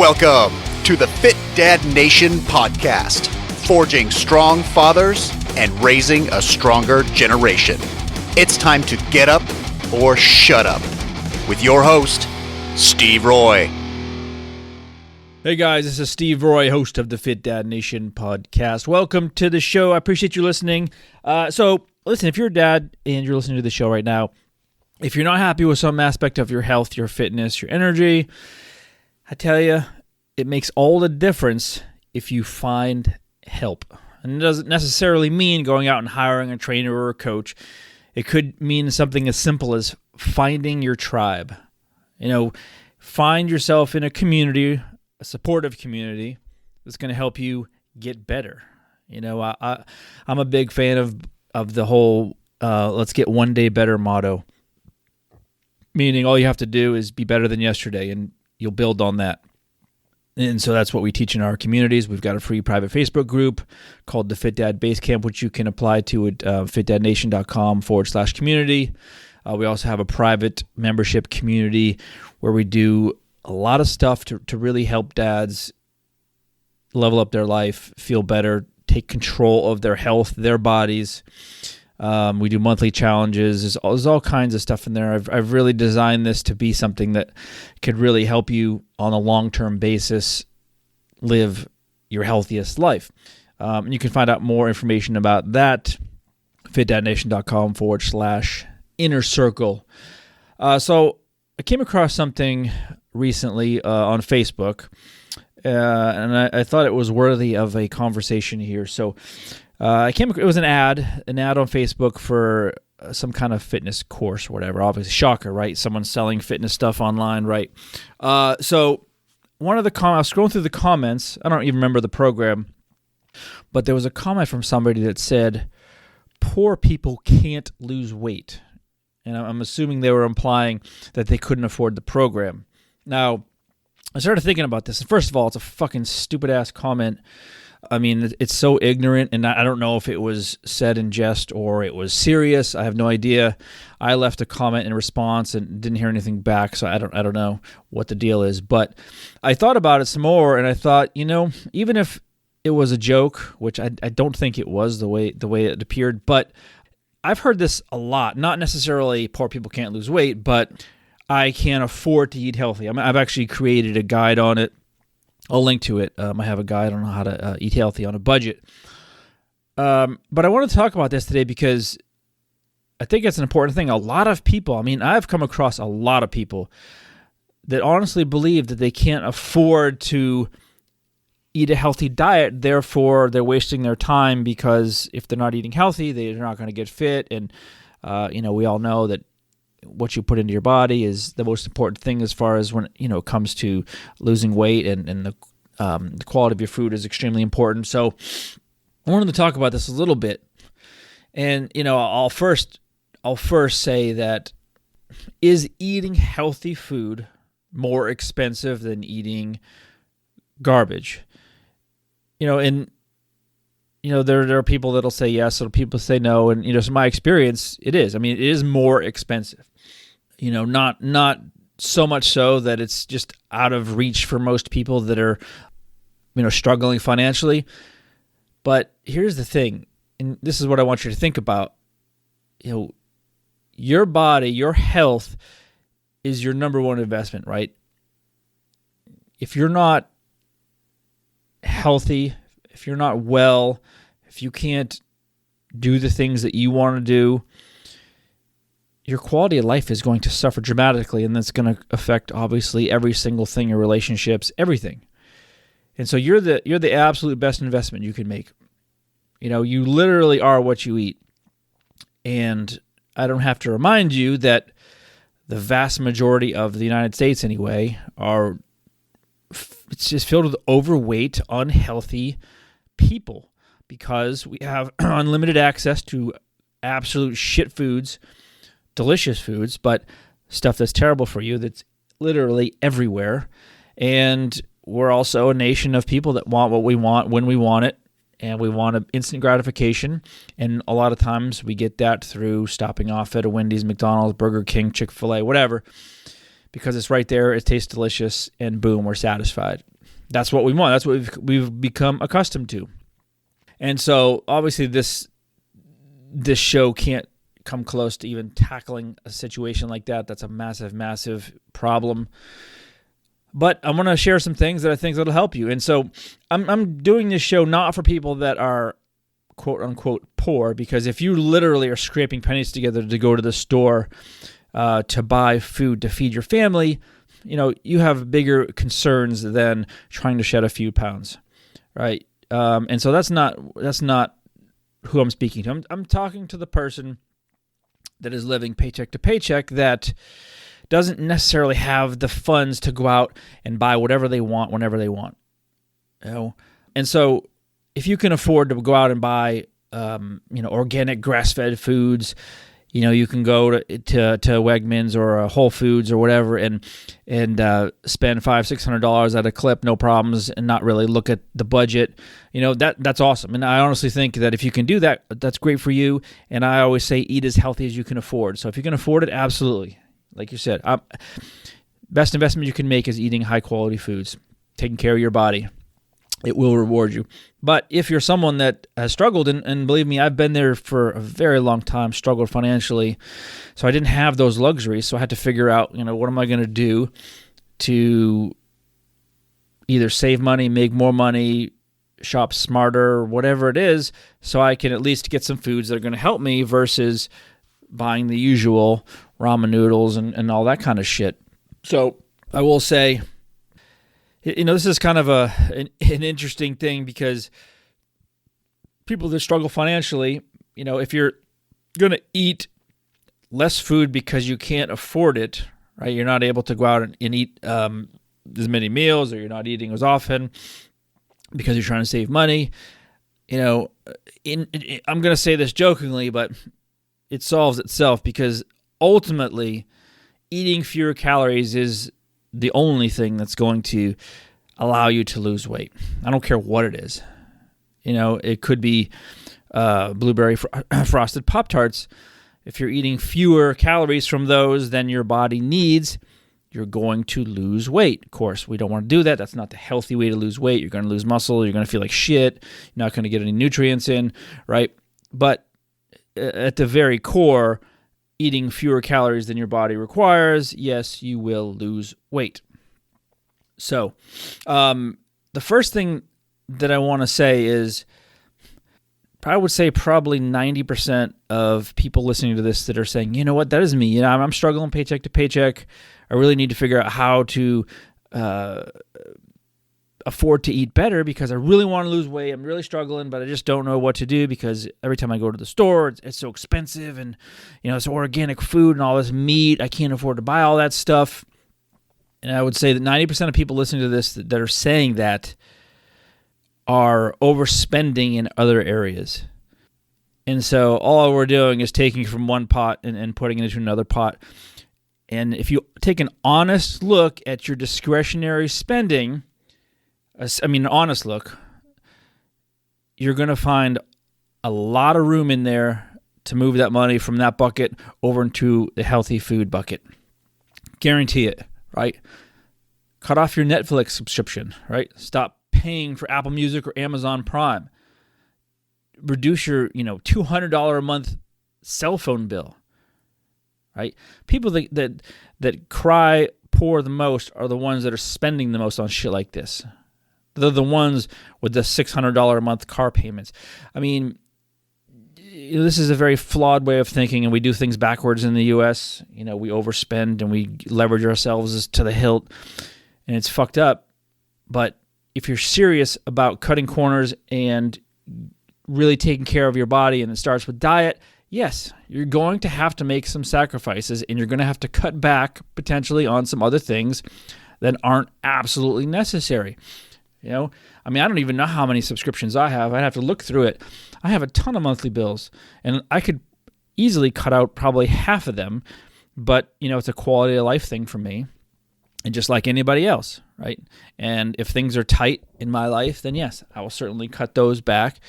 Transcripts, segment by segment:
Welcome to the Fit Dad Nation podcast, forging strong fathers and raising a stronger generation. It's time to get up or shut up with your host, Steve Roy. Hey guys, this is Steve Roy, host of the Fit Dad Nation podcast. Welcome to the show. I appreciate you listening. So listen, if you're a dad and you're listening to the show right now, if you're not happy with some aspect of your health, your fitness, your energy, I tell you, it makes all the difference if you find help. And it doesn't necessarily mean going out and hiring a trainer or a coach. It could mean something as simple as finding your tribe. Find yourself in a community, a supportive community that's going to help you get better. I'm a big fan of the whole let's get one day better motto, meaning all you have to do is be better than yesterday, and you'll build on that. And so that's what we teach in our communities. We've got a free private Facebook group called the Fit Dad Base Camp, which you can apply to at fitdadnation.com/community. We also have a private membership community where we do a lot of stuff to really help dads level up their life, feel better, take control of their health, their bodies. We do monthly challenges. There's all kinds of stuff in there. I've really designed this to be something that could really help you on a long-term basis live your healthiest life. You can find out more information about that, fitdadnation.com/inner circle. So I came across something recently on Facebook, and I thought it was worthy of a conversation here. So it was an ad on Facebook for some kind of fitness course or whatever. Obviously, shocker, right? Someone's selling fitness stuff online, right? So one of the I was scrolling through the comments. I don't even remember the program, but there was a comment from somebody that said, "Poor people can't lose weight." And I'm assuming they were implying that they couldn't afford the program. Now, I started thinking about this, and first of all, it's a fucking stupid-ass comment. I mean, it's so ignorant, and I don't know if it was said in jest or it was serious. I have no idea. I left a comment in response and didn't hear anything back, so I don't know what the deal is. But I thought about it some more, and I thought, even if it was a joke, which I don't think it was the way it appeared, but I've heard this a lot. Not necessarily poor people can't lose weight, but I can't afford to eat healthy. I've actually created a guide on it. I'll link to it. I have a guide on how to eat healthy on a budget. But I want to talk about this today because I think it's an important thing. A lot of people, I've come across a lot of people that honestly believe that they can't afford to eat a healthy diet, therefore they're wasting their time because if they're not eating healthy, they're not going to get fit. And, we all know that what you put into your body is the most important thing as far as when it comes to losing weight, and the quality of your food is extremely important. So I wanted to talk about this a little bit, and I'll first say that, is eating healthy food more expensive than eating garbage? There are people that'll say yes, or people say no, and from my experience, it is. It is more expensive. Not so much so that it's just out of reach for most people that are, struggling financially. But here's the thing, and this is what I want you to think about. Your body, your health is your number one investment, right? If you're not healthy, if you're not well, if you can't do the things that you want to do, your quality of life is going to suffer dramatically, and that's going to affect, obviously, every single thing, your relationships, everything. And so you're the absolute best investment you can make. You literally are what you eat. And I don't have to remind you that the vast majority of the United States, anyway, it's just filled with overweight, unhealthy people, because we have unlimited access to absolute shit foods, delicious foods, but stuff that's terrible for you that's literally everywhere. And we're also a nation of people that want what we want when we want it, and we want instant gratification. And a lot of times we get that through stopping off at a Wendy's, McDonald's, Burger King, Chick-fil-A, whatever, because it's right there, it tastes delicious, and boom, we're satisfied. That's what we want. That's what we've become accustomed to. And so obviously this show can't come close to even tackling a situation like that. That's a massive, massive problem. But I'm going to share some things that I think that'll help you. And so I'm doing this show not for people that are quote unquote poor, because if you literally are scraping pennies together to go to the store to buy food to feed your family, you have bigger concerns than trying to shed a few pounds, right? And so that's not who I'm speaking to. I'm talking to the person that is living paycheck to paycheck that doesn't necessarily have the funds to go out and buy whatever they want whenever they want. And so if you can afford to go out and buy organic grass-fed foods, you can go to Wegmans or Whole Foods or whatever and spend $500-$600 at a clip, no problems, and not really look at the budget. That's awesome. And I honestly think that if you can do that, that's great for you. And I always say eat as healthy as you can afford. So if you can afford it, absolutely. Like you said, best investment you can make is eating high-quality foods, taking care of your body. It will reward you. But if you're someone that has struggled, and believe me, I've been there for a very long time, struggled financially, so I didn't have those luxuries, so I had to figure out, what am I going to do to either save money, make more money, shop smarter, whatever it is, so I can at least get some foods that are going to help me versus buying the usual ramen noodles and all that kind of shit. So I will say, this is kind of an interesting thing, because people that struggle financially, if you're going to eat less food because you can't afford it, right? You're not able to go out and eat as many meals, or you're not eating as often because you're trying to save money. I'm going to say this jokingly, but it solves itself, because ultimately eating fewer calories is the only thing that's going to allow you to lose weight. I don't care what it is. It could be blueberry frosted Pop-Tarts. If you're eating fewer calories from those than your body needs, you're going to lose weight. Of course, we don't want to do that. That's not the healthy way to lose weight. You're going to lose muscle. You're going to feel like shit. You're not going to get any nutrients in, right? But at the very core, eating fewer calories than your body requires, yes, you will lose weight. So, the first thing that I want to say is, I would say probably 90% of people listening to this that are saying, you know what, that is me. I'm struggling paycheck to paycheck. I really need to figure out how to afford to eat better, because I really want to lose weight. I'm really struggling, but I just don't know what to do, because every time I go to the store, it's so expensive, and it's organic food and all this meat. I can't afford to buy all that stuff. And I would say that 90% of people listening to this that are saying that are overspending in other areas. And so all we're doing is taking from one pot and putting it into another pot. And if you take an honest look at your discretionary spending, an honest look, you're going to find a lot of room in there to move that money from that bucket over into the healthy food bucket. Guarantee it, right? Cut off your Netflix subscription, right? Stop paying for Apple Music or Amazon Prime. Reduce your, $200 a month cell phone bill, right? People that cry poor the most are the ones that are spending the most on shit like this. They're the ones with the $600 a month car payments. This is a very flawed way of thinking, and we do things backwards in the U.S. We overspend and we leverage ourselves to the hilt, and it's fucked up. But if you're serious about cutting corners and really taking care of your body, and it starts with diet, yes, you're going to have to make some sacrifices, and you're going to have to cut back potentially on some other things that aren't absolutely necessary. I don't even know how many subscriptions I have. I'd have to look through it. I have a ton of monthly bills, and I could easily cut out probably half of them, but, it's a quality of life thing for me, and just like anybody else, right? And if things are tight in my life, then yes, I will certainly cut those back,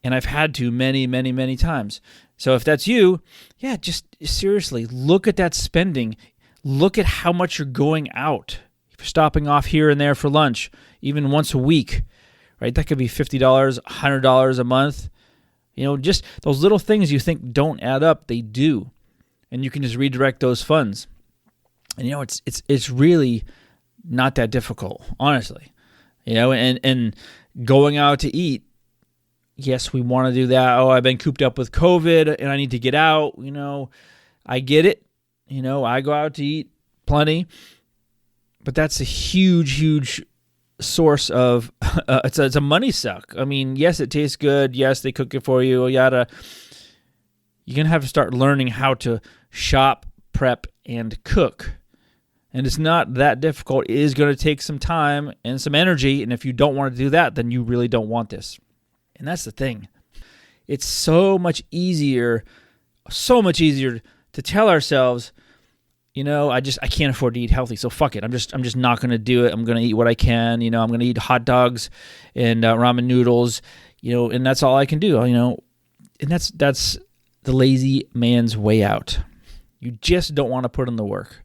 and I've had to many, many, many times. So if that's you, yeah, just seriously, look at that spending. Look at how much you're going out. stopping off here and there for lunch, even once a week, right? That could be $50, $100 a month. Just those little things you think don't add up, they do. And you can just redirect those funds. And it's really not that difficult, honestly. And going out to eat, yes, we want to do that. Oh, I've been cooped up with COVID and I need to get out. I get it. I go out to eat plenty, but that's a huge source of it's a money suck. I mean, yes, it tastes good. Yes, they cook it for you. You're gonna have to start learning how to shop, prep, and cook. And it's not that difficult. It is going to take some time and some energy. And if you don't want to do that, then you really don't want this. And that's the thing. It's so much easier to tell ourselves, I can't afford to eat healthy, so fuck it. I'm just not going to do it. I'm going to eat what I can. I'm going to eat hot dogs and ramen noodles, and that's all I can do. And that's the lazy man's way out. You just don't want to put in the work.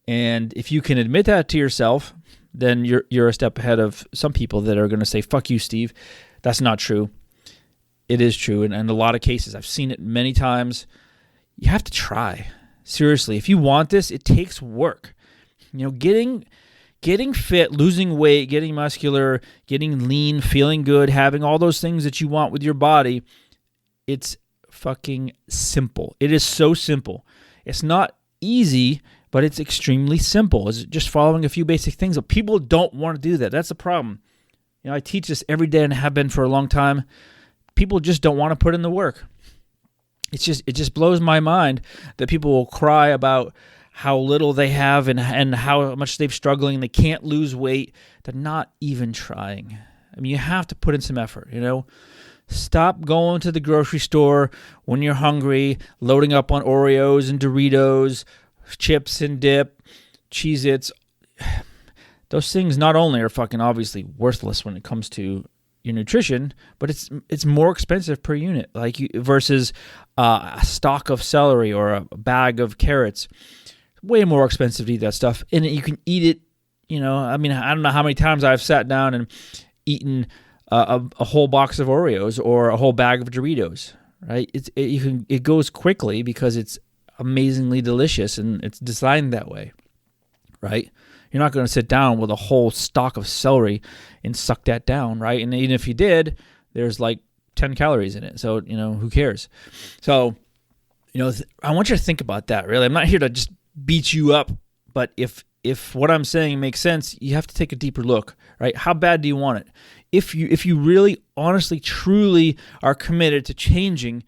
And if you can admit that to yourself, then you're a step ahead of some people that are going to say, fuck you, Steve. That's not true. It is true. And in a lot of cases, I've seen it many times. You have to try. Seriously, if you want this, it takes work. Getting fit, losing weight, getting muscular, getting lean, feeling good, having all those things that you want with your body, it's fucking simple. It is so simple. It's not easy, but it's extremely simple. It's just following a few basic things. But people don't want to do that. That's the problem. I teach this every day and have been for a long time. People just don't want to put in the work. It just blows my mind that people will cry about how little they have and how much they're struggling. They can't lose weight. They're not even trying. I mean, you have to put in some effort, Stop going to the grocery store when you're hungry, loading up on Oreos and Doritos, chips and dip, Cheez-Its. Those things not only are fucking obviously worthless when it comes to your nutrition, but it's more expensive per unit, versus a stalk of celery or a bag of carrots. Way more expensive to eat that stuff, and you can eat it. I don't know how many times I've sat down and eaten a whole box of Oreos or a whole bag of Doritos. Right? It goes quickly because it's amazingly delicious and it's designed that way. Right? You're not going to sit down with a whole stalk of celery and suck that down, right? And even if you did, there's like 10 calories in it. So, who cares? So, I want you to think about that, really. I'm not here to just beat you up, but if what I'm saying makes sense, you have to take a deeper look, right? How bad do you want it? If you really, honestly, truly are committed to changing,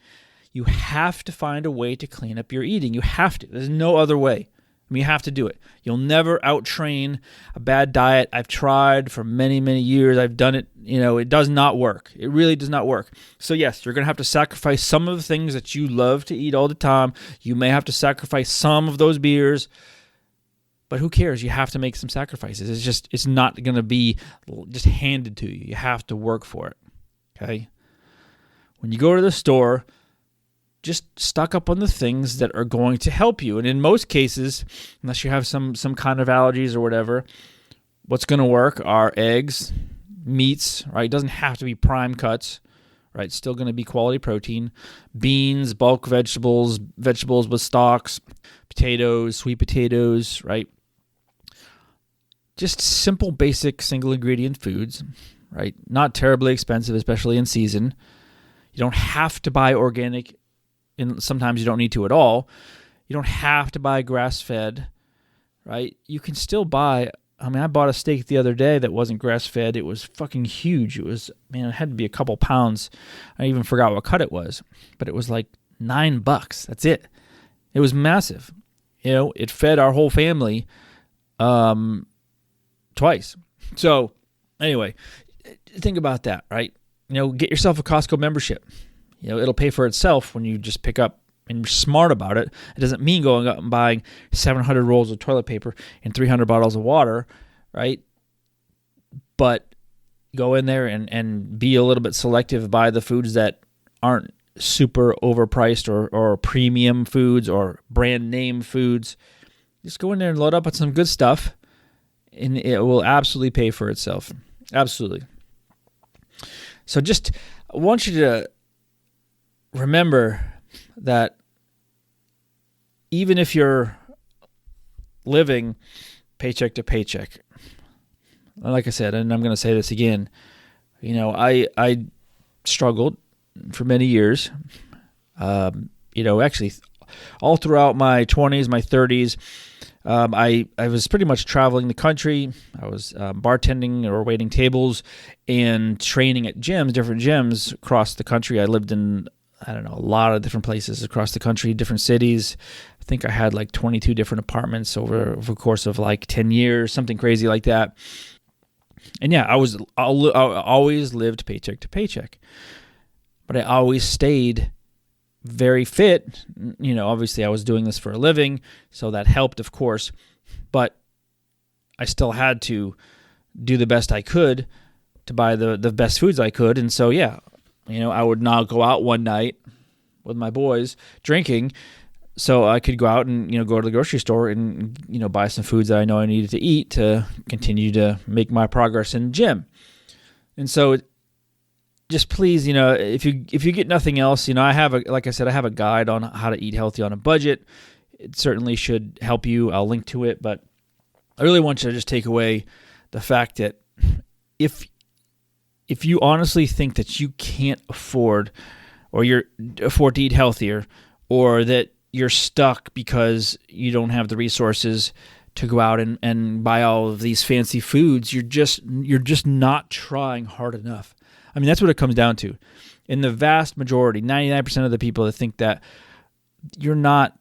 you have to find a way to clean up your eating. You have to. There's no other way. You have to do it. You'll never out-train a bad diet. I've tried for many, many years. I've done it. It does not work. It really does not work. So yes, you're going to have to sacrifice some of the things that you love to eat all the time. You may have to sacrifice some of those beers, but who cares? You have to make some sacrifices. It's not going to be just handed to you. You have to work for it. Okay? When you go to the store, just stock up on the things that are going to help you. And in most cases, unless you have some kind of allergies or whatever, what's going to work are eggs, meats, right? It doesn't have to be prime cuts, right? It's still going to be quality protein. Beans, bulk vegetables with stalks, potatoes, sweet potatoes, right? Just simple, basic, single ingredient foods, right? Not terribly expensive, especially in season. You don't have to buy organic, and sometimes you don't need to at all. You don't have to buy grass-fed, right? You can still buy. I bought a steak the other day that wasn't grass-fed. It was fucking huge. It had to be a couple pounds. I even forgot what cut it was, but it was like $9. That's it. It was massive. It fed our whole family twice. So anyway, think about that, right? Get yourself a Costco membership. It'll pay for itself when you just pick up and you're smart about it. It doesn't mean going out and buying 700 rolls of toilet paper and 300 bottles of water, right? But go in there and be a little bit selective, buy the foods that aren't super overpriced or premium foods or brand name foods. Just go in there and load up on some good stuff and it will absolutely pay for itself. Absolutely. So just, I want you to remember that even if you're living paycheck to paycheck, like I said, and I'm going to say this again, I struggled for many years, actually all throughout my 20s, my 30s. I was pretty much traveling the country. I was bartending or waiting tables and training at gyms, different gyms across the country. I lived in, a lot of different places across the country, different cities. I think I had like 22 different apartments over the course of like 10 years, something crazy like that. And yeah, I always lived paycheck to paycheck, but I always stayed very fit. Obviously I was doing this for a living, so that helped, of course, but I still had to do the best I could to buy the best foods I could. And so, yeah, I would not go out one night with my boys drinking so I could go out and, go to the grocery store and, buy some foods that I know I needed to eat to continue to make my progress in the gym. And so just please, if you get nothing else, I have a guide on how to eat healthy on a budget. It certainly should help you. I'll link to it, but I really want you to just take away the fact that if you honestly think that you can't afford to eat healthier, or that you're stuck because you don't have the resources to go out and buy all of these fancy foods, you're just not trying hard enough. I mean, that's what it comes down to. In the vast majority, 99% of the people that think that you're not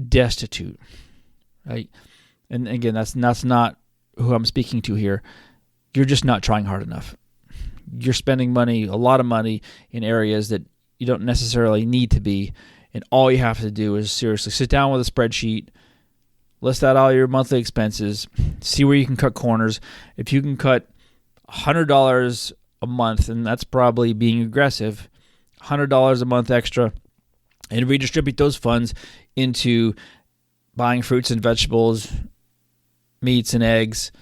destitute, right? And again, that's not who I'm speaking to here. You're just not trying hard enough. You're spending money, a lot of money, in areas that you don't necessarily need to be, and all you have to do is seriously sit down with a spreadsheet, list out all your monthly expenses, see where you can cut corners. If you can cut $100 a month, and that's probably being aggressive, $100 a month extra, and redistribute those funds into buying fruits and vegetables, meats and eggs,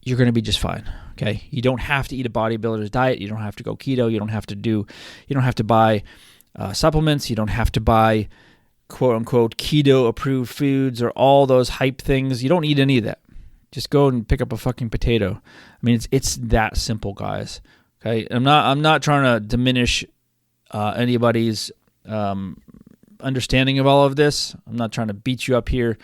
you're going to be just fine. Okay. You don't have to eat a bodybuilder's diet. You don't have to go keto. You don't have to buy supplements. You don't have to buy quote unquote keto approved foods or all those hype things. You don't need any of that. Just go and pick up a fucking potato. I mean, it's that simple, guys. Okay. I'm not trying to diminish anybody's understanding of all of this. I'm not trying to beat you up here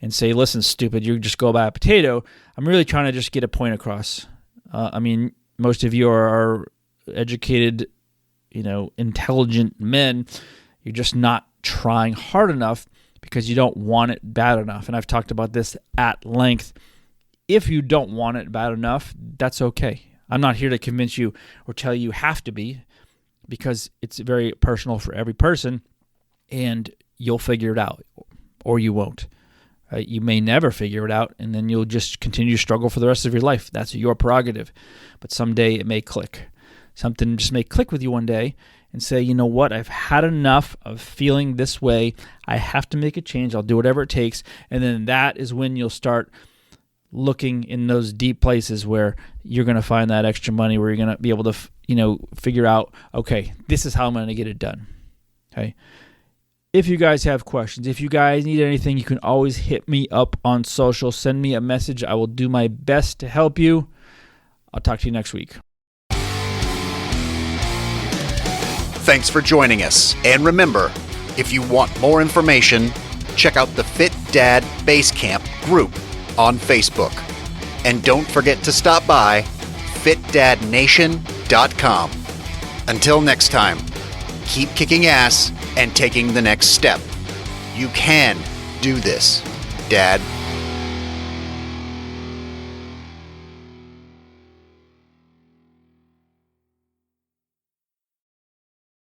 and say, listen, stupid, you just go buy a potato. I'm really trying to just get a point across. I mean, most of you are educated, intelligent men. You're just not trying hard enough because you don't want it bad enough. And I've talked about this at length. If you don't want it bad enough, that's okay. I'm not here to convince you or tell you have to be, because it's very personal for every person, and you'll figure it out, or you won't. You may never figure it out, and then you'll just continue to struggle for the rest of your life. That's your prerogative. But someday it may click. Something just may click with you one day and say, you know what, I've had enough of feeling this way. I have to make a change. I'll do whatever it takes. And then that is when you'll start looking in those deep places where you're going to find that extra money, where you're going to be able to, figure out, okay, this is how I'm going to get it done. Okay. If you guys have questions, if you guys need anything, you can always hit me up on social. Send me a message. I will do my best to help you. I'll talk to you next week. Thanks for joining us. And remember, if you want more information, check out the Fit Dad Basecamp group on Facebook. And don't forget to stop by fitdadnation.com. Until next time, keep kicking ass and taking the next step. You can do this, Dad.